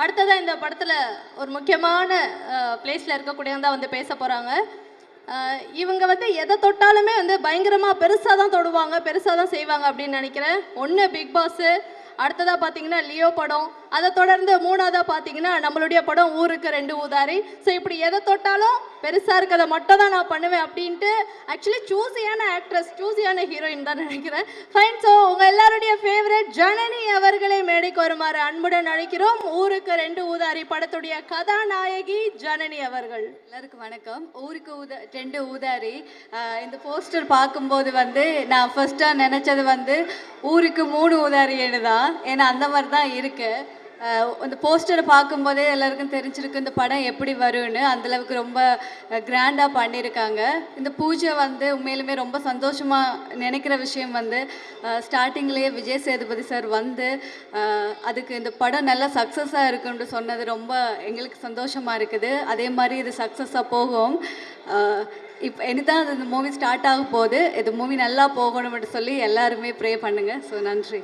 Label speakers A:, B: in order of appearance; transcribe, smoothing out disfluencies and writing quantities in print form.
A: அடுத்ததாக இந்த படத்தில் ஒரு முக்கியமான பிளேஸில் இருக்கக்கூடியவங்க தான் வந்து பேச போகிறாங்க. இவங்க வந்து எதை தொட்டாலுமே வந்து பயங்கரமாக பெருசாக தான் தொடுவாங்க, பெருசாக தான் செய்வாங்க அப்படின்னு நினைக்கிறேன். ஒன்று பிக் பாஸு, அடுத்ததாக பார்த்தீங்கன்னா லியோ படம், அதை தொடர்ந்து மூணாவதாக பார்த்தீங்கன்னா நம்மளுடைய படம் ஊருக்கு 2 ஊதாரி. ஸோ இப்படி எதை தொட்டாலும் பெருசாக இருக்கிறத மட்டும் தான் நான் பண்ணுவேன் அப்படின்ட்டு ஆக்சுவலி சூஸியான ஆக்ட்ரஸ், சூஸியான ஹீரோயின் தான் நினைக்கிறேன். ஃபைன். ஸோ உங்கள் எல்லாருடைய ஃபேவரட் ஜனனி அவர்களை மேடைக்கு வருமாறு அன்புடன் அழைக்கிறோம். ஊருக்கு 2 ஊதாரி படத்துடைய கதாநாயகி ஜனனி அவர்கள்.
B: எல்லாருக்கும் வணக்கம். ஊருக்கு 2 ஊதாரி இந்த போஸ்டர் பார்க்கும்போது வந்து நான் ஃபர்ஸ்ட்டாக நினச்சது வந்து ஊருக்கு 3 ஊதாரின்னு தான். ஏன்னா அந்த மாதிரி தான் இருக்குது. அந்த போஸ்டரை பார்க்கும்போதே எல்லாருக்கும் தெரிஞ்சிருக்கு இந்த படம் எப்படி வரும்னு. அந்தளவுக்கு ரொம்ப கிராண்டாக பண்ணியிருக்காங்க. இந்த பூஜை வந்து உண்மையிலுமே ரொம்ப சந்தோஷமாக நினைக்கிற விஷயம் வந்து ஸ்டார்டிங்லேயே விஜய் சேதுபதி சார் வந்து அதுக்கு இந்த படம் நல்லா சக்ஸஸாக இருக்குன்னு சொன்னது ரொம்ப எங்களுக்கு சந்தோஷமாக இருக்குது. அதே மாதிரி இது சக்ஸஸாக போகும். இப்போ இனிதான் இந்த மூவி ஸ்டார்ட் ஆக போகுது. இது மூவி நல்லா போகணும்னு சொல்லி எல்லாருமே ப்ரே பண்ணுங்கள். ஸோ நன்றி.